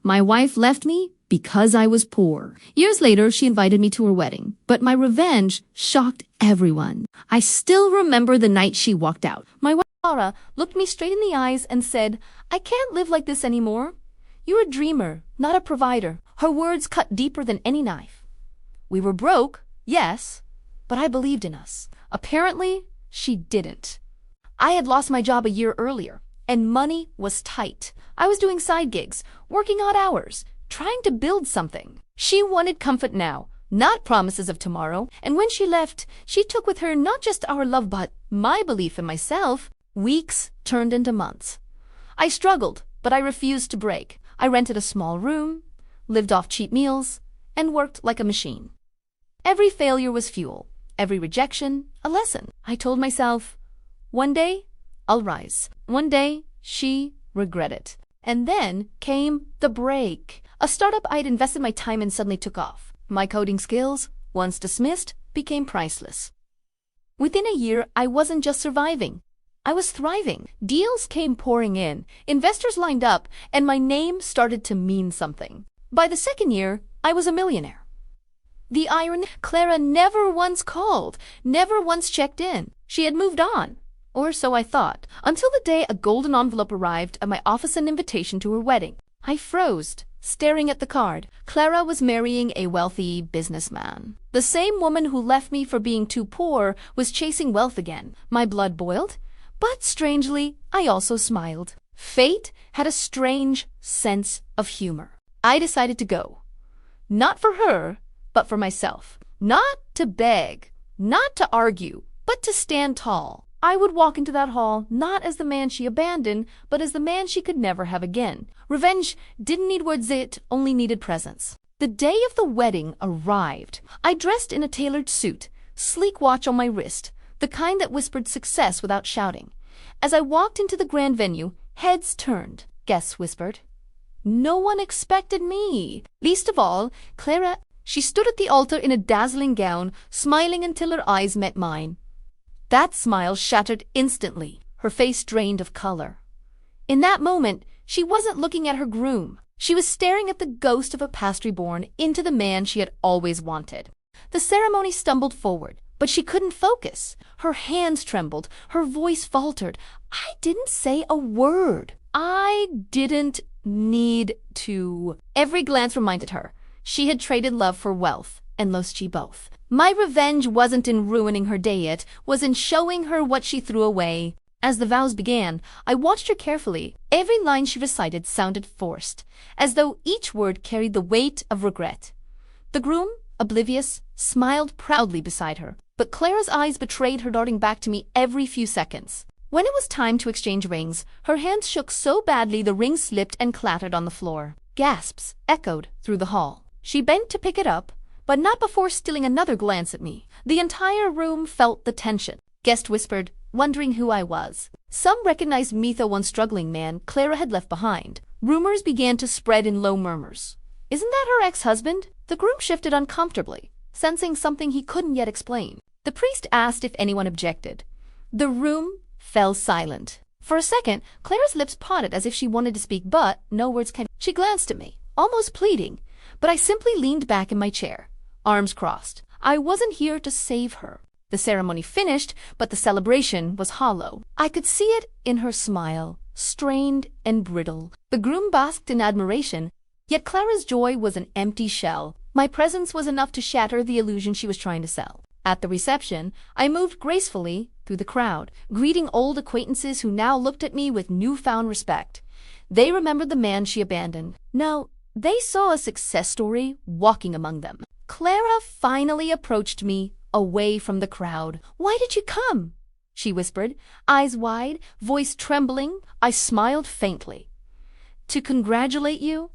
My wife left me because I was poor. Years later, she invited me to her wedding, but my revenge shocked everyone. I still remember the night she walked out. My wife, Laura, looked me straight in the eyes and said, "I can't live like this anymore. You're a dreamer, not a provider." Her words cut deeper than any knife. We were broke, yes, but I believed in us. Apparently, she didn't. I had lost my job a year earlier, and money was tight. I was doing side gigs, working odd hours, trying to build something. She wanted comfort now, not promises of tomorrow, and when she left, she took with her not just our love but my belief in myself. Weeks turned into months. I struggled, but I refused to break. I rented a small room, lived off cheap meals, and worked like a machine. Every failure was fuel, every rejection a lesson. I told myself, one day I'll rise. One day she regret it. And then came the break. A startup I'd invested my time in suddenly took off. My coding skills, once dismissed, became priceless. Within a year, I wasn't just surviving. I was thriving. Deals came pouring in, investors lined up, and my name started to mean something. By the second year, I was a millionaire. The irony, Clara never once called, never once checked in. She had moved on, or so I thought, until the day a golden envelope arrived at my office, an invitation to her wedding. I froze, staring at the card. Clara was marrying a wealthy businessman. The same woman who left me for being too poor was chasing wealth again. My blood boiled. But strangely, I also smiled. Fate had a strange sense of humor. I decided to go. Not for her, but for myself. Not to beg, not to argue, but to stand tall. I would walk into that hall not as the man she abandoned, but as the man she could never have again. Revenge didn't need words, it only needed presence. The day of the wedding arrived. I dressed in a tailored suit, sleek watch on my wrist, the kind that whispered success without shouting. As I walked into the grand venue, heads turned, guests whispered. No one expected me. Least of all, Clara. She stood at the altar in a dazzling gown, smiling until her eyes met mine. That smile shattered instantly, her face drained of color. In that moment, she wasn't looking at her groom. She was staring at the ghost of a past reborn into the man she had always wanted. The ceremony stumbled forward, but she couldn't focus. Her hands trembled, her voice faltered. I didn't say a word. I didn't need to. Every glance reminded her. She had traded love for wealth, and lost she both. My revenge wasn't in ruining her day, it was in showing her what she threw away. As the vows began, I watched her carefully. Every line she recited sounded forced, as though each word carried the weight of regret. The groom, oblivious, smiled proudly beside her, but Clara's eyes betrayed her, darting back to me every few seconds. When it was time to exchange rings, her hands shook so badly the ring slipped and clattered on the floor. Gasps echoed through the hall. She bent to pick it up, but not before stealing another glance at me. The entire room felt the tension. Guests whispered, wondering who I was. Some recognized me, the one struggling man Clara had left behind. Rumors began to spread in low murmurs. Isn't that her ex-husband? The groom shifted uncomfortably, sensing something he couldn't yet explain. The priest asked if anyone objected. The room fell silent. For a second, Clara's lips parted as if she wanted to speak, but no words came. She glanced at me, almost pleading, but I simply leaned back in my chair, arms crossed. I wasn't here to save her. The ceremony finished, but the celebration was hollow. I could see it in her smile, strained and brittle. The groom basked in admiration, yet Clara's joy was an empty shell. My presence was enough to shatter the illusion she was trying to sell. At the reception, I moved gracefully through the crowd, greeting old acquaintances who now looked at me with newfound respect. They remembered the man she abandoned. No, they saw a success story walking among them. Clara finally approached me, away from the crowd. "Why did you come?" she whispered, eyes wide, voice trembling. I smiled faintly. "To congratulate you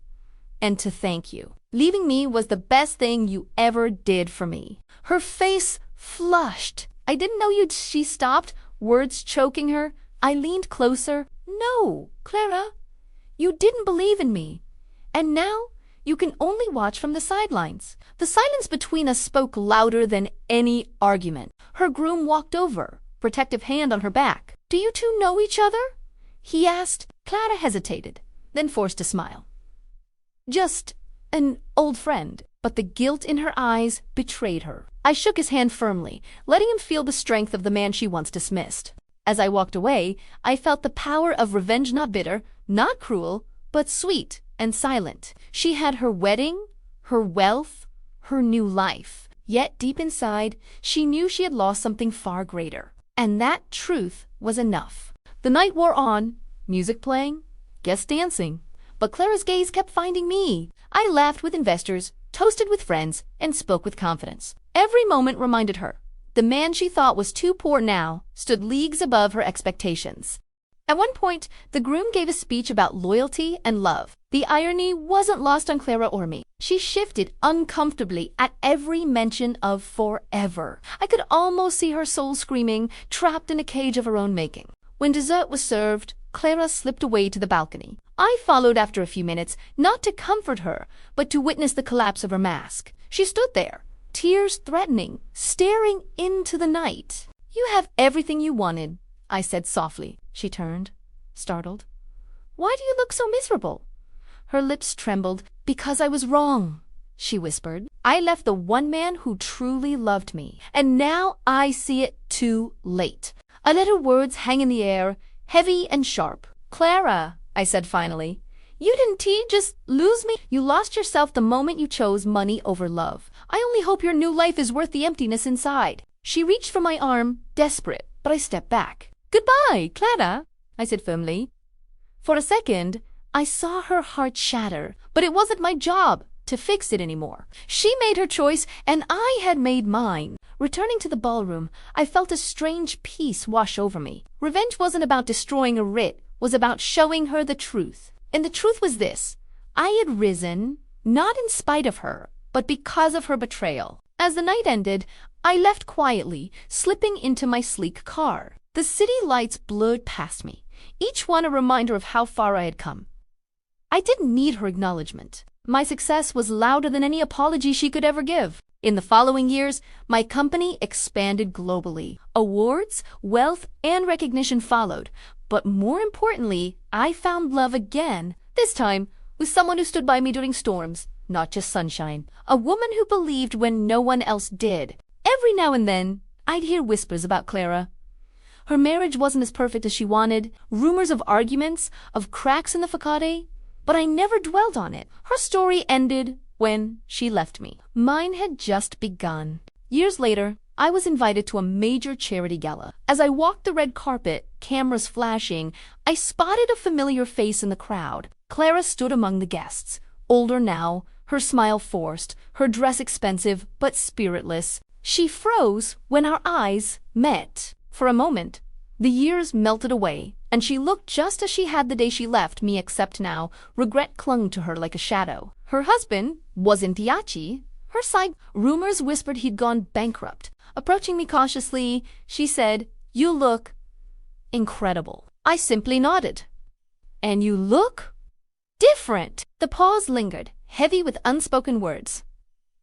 and to thank you. Leaving me was the best thing you ever did for me." Her face flushed. "I didn't know you'd—" She stopped, words choking her. I leaned closer. "No, Clara, you didn't believe in me. And now you can only watch from the sidelines." The silence between us spoke louder than any argument. Her groom walked over, protective hand on her back. "Do you two know each other?" he asked. Clara hesitated, then forced a smile. Just an old friend. But the guilt in her eyes betrayed her. I shook his hand firmly, letting him feel the strength of the man she once dismissed. As I walked away, I felt the power of revenge, not bitter, not cruel, but sweet and silent. She had her wedding, her wealth, her new life. Yet deep inside, she knew she had lost something far greater. And that truth was enough. The night wore on, music playing, guests dancing. But Clara's gaze kept finding me. I laughed with investors, toasted with friends, and spoke with confidence. Every moment reminded her. The man she thought was too poor now stood leagues above her expectations. At one point, the groom gave a speech about loyalty and love. The irony wasn't lost on Clara or me. She shifted uncomfortably at every mention of forever. I could almost see her soul screaming, trapped in a cage of her own making. When dessert was served, Clara slipped away to the balcony. I followed after a few minutes, not to comfort her, but to witness the collapse of her mask. She stood there, tears threatening, staring into the night. "You have everything you wanted," I said softly. She turned, startled. "Why do you look so miserable?" Her lips trembled. "Because I was wrong," she whispered. "I left the one man who truly loved me, and now I see it too late." I let her words hang in the air, heavy and sharp. "Clara," I said finally, "you didn't just lose me. You lost yourself the moment you chose money over love. I only hope your new life is worth the emptiness inside." She reached for my arm, desperate, but I stepped back. "Goodbye, Clara," I said firmly. For a second, I saw her heart shatter, but it wasn't my job to fix it anymore. She made her choice, and I had made mine. Returning to the ballroom, I felt a strange peace wash over me. Revenge wasn't about destroying a writ, was about showing her the truth. And the truth was this: I had risen, not in spite of her, but because of her betrayal. As the night ended, I left quietly, slipping into my sleek car. The city lights blurred past me, each one a reminder of how far I had come. I didn't need her acknowledgement. My success was louder than any apology she could ever give. In the following years, my company expanded globally. Awards, wealth, and recognition followed. But more importantly, I found love again, this time with someone who stood by me during storms, not just sunshine. A woman who believed when no one else did. Every now and then, I'd hear whispers about Clara. Her marriage wasn't as perfect as she wanted, rumors of arguments, of cracks in the facade, but I never dwelled on it. Her story ended when she left me. Mine had just begun. Years later, I was invited to a major charity gala. As I walked the red carpet, cameras flashing, I spotted a familiar face in the crowd. Clara stood among the guests, older now, her smile forced, her dress expensive but spiritless. She froze when our eyes met. For a moment, the years melted away, and she looked just as she had the day she left me, except now, regret clung to her like a shadow. Her husband wasn't Yachi. Her side, rumors whispered he'd gone bankrupt. Approaching me cautiously, she said, "You look incredible." I simply nodded. "And you look different." The pause lingered, heavy with unspoken words.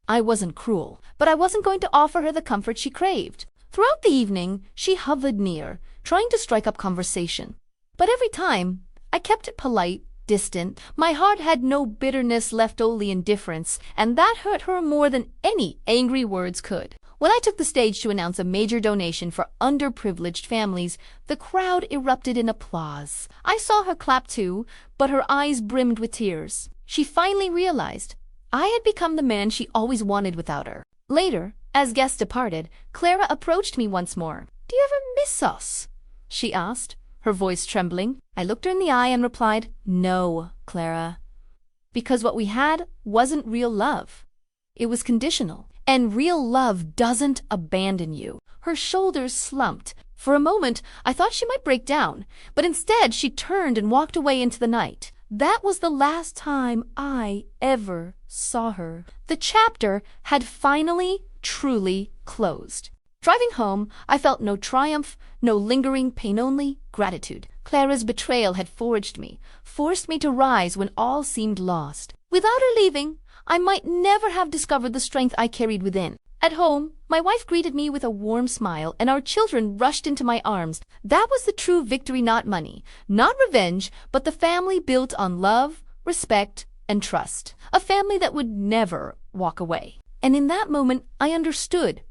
I wasn't cruel, but I wasn't going to offer her the comfort she craved. Throughout the evening, she hovered near, trying to strike up conversation. But every time, I kept it polite, distant. My heart had no bitterness left, only indifference, and that hurt her more than any angry words could. When I took the stage to announce a major donation for underprivileged families, the crowd erupted in applause. I saw her clap too, but her eyes brimmed with tears. She finally realized I had become the man she always wanted without her. Later, as guests departed, Clara approached me once more. "Do you ever miss us?" she asked, her voice trembling. I looked her in the eye and replied, "No, Clara." Because what we had wasn't real love. It was conditional. And real love doesn't abandon you. Her shoulders slumped. For a moment, I thought she might break down, but instead she turned and walked away into the night. That was the last time I ever saw her. The chapter had finally, truly closed. Driving home, I felt no triumph, no lingering pain, only gratitude. Clara's betrayal had forged me, forced me to rise when all seemed lost. Without her leaving, I might never have discovered the strength I carried within. At home, my wife greeted me with a warm smile, and our children rushed into my arms. That was the true victory, not money, not revenge, but the family built on love, respect, and trust. A family that would never walk away. And in that moment, I understood.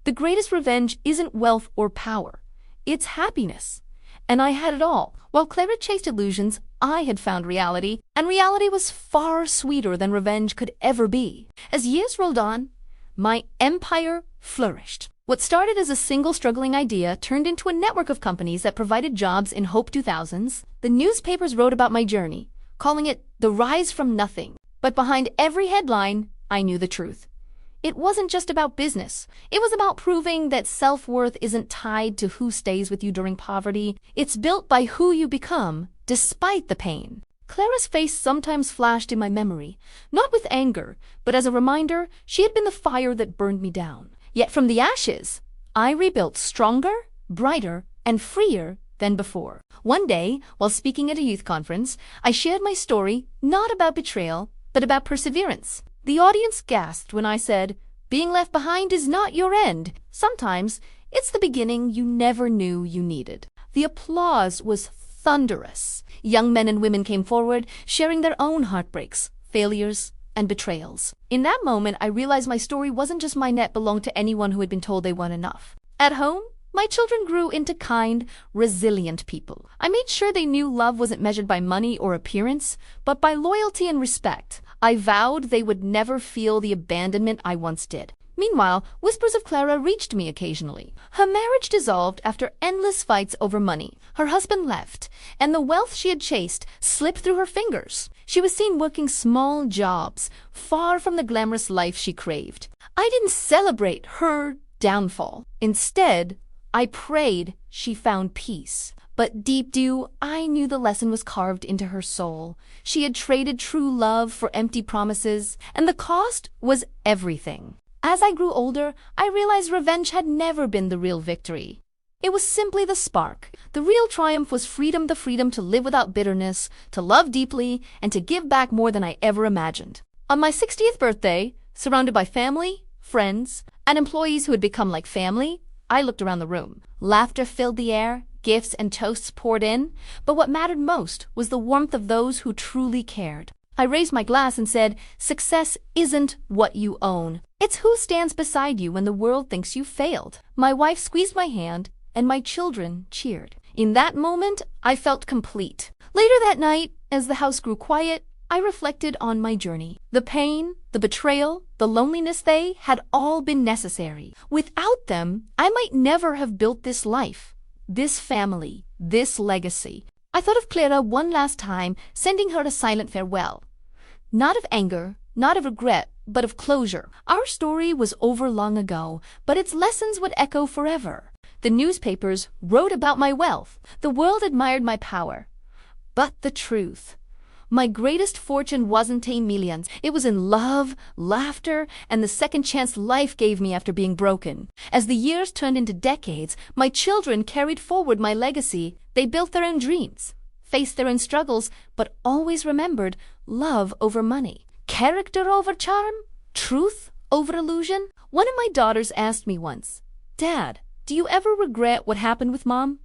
The greatest revenge isn't wealth or power. It's happiness. And I had it all. While Clara chased illusions, I had found reality, and reality was far sweeter than revenge could ever be. As years rolled on, my empire flourished. What started as a single struggling idea turned into a network of companies that provided jobs in Hope 2000s. The newspapers wrote about my journey, calling it the rise from nothing. But behind every headline, I knew the truth. It wasn't just about business. It was about proving that self-worth isn't tied to who stays with you during poverty. It's built by who you become, despite the pain. Clara's face sometimes flashed in my memory, not with anger, but as a reminder she had been the fire that burned me down. Yet from the ashes, I rebuilt stronger, brighter, and freer than before. One day, while speaking at a youth conference, I shared my story, not about betrayal, but about perseverance. The audience gasped when I said, "Being left behind is not your end. Sometimes it's the beginning you never knew you needed." The applause was thunderous. Young men and women came forward, sharing their own heartbreaks, failures, and betrayals. In that moment, I realized my story wasn't just mine that belonged to anyone who had been told they weren't enough. At home, my children grew into kind, resilient people. I made sure they knew love wasn't measured by money or appearance, but by loyalty and respect. I vowed they would never feel the abandonment I once did. Meanwhile, whispers of Clara reached me occasionally. Her marriage dissolved after endless fights over money. Her husband left, and the wealth she had chased slipped through her fingers. She was seen working small jobs, far from the glamorous life she craved. I didn't celebrate her downfall. Instead, I prayed she found peace. But deep down, I knew the lesson was carved into her soul. She had traded true love for empty promises, and the cost was everything. As I grew older, I realized revenge had never been the real victory. It was simply the spark. The real triumph was freedom, the freedom to live without bitterness, to love deeply, and to give back more than I ever imagined. On my 60th birthday, surrounded by family, friends, and employees who had become like family, I looked around the room. Laughter filled the air, gifts and toasts poured in, but what mattered most was the warmth of those who truly cared. I raised my glass and said, "Success isn't what you own. It's who stands beside you when the world thinks you failed." My wife squeezed my hand, and my children cheered. In that moment, I felt complete. Later that night, as the house grew quiet, I reflected on my journey. The pain, the betrayal, the loneliness, they had all been necessary. Without them, I might never have built this life, this family, this legacy. I thought of Clara one last time, sending her a silent farewell. Not of anger, not of regret, but of closure. Our story was over long ago, but its lessons would echo forever. The newspapers wrote about my wealth. The world admired my power. But the truth, my greatest fortune wasn't in millions. It was in love, laughter, and the second chance life gave me after being broken. As the years turned into decades, my children carried forward my legacy. They built their own dreams, faced their own struggles, but always remembered love over money, character over charm, truth over illusion. One of my daughters asked me once, "Dad, do you ever regret what happened with Mom?"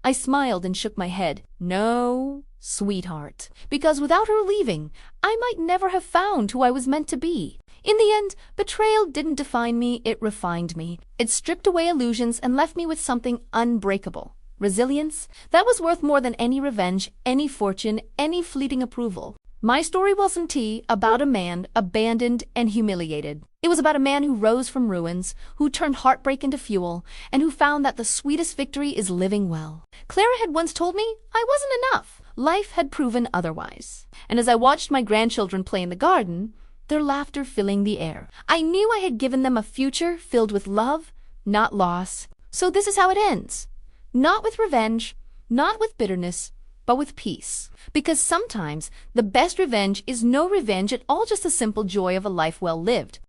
I smiled and shook my head. "No, sweetheart, because without her leaving, I might never have found who I was meant to be." In the end, betrayal didn't define me, it refined me. It stripped away illusions and left me with something unbreakable. Resilience that was worth more than any revenge, any fortune, any fleeting approval. My story wasn't about a man abandoned and humiliated. It was about a man who rose from ruins, who turned heartbreak into fuel, and who found that the sweetest victory is living well. Clara had once told me I wasn't enough. Life had proven otherwise. And as I watched my grandchildren play in the garden, their laughter filling the air, I knew I had given them a future filled with love, not loss. So this is how it ends. Not with revenge, not with bitterness, but with peace. Because sometimes the best revenge is no revenge at all, just the simple joy of a life well lived.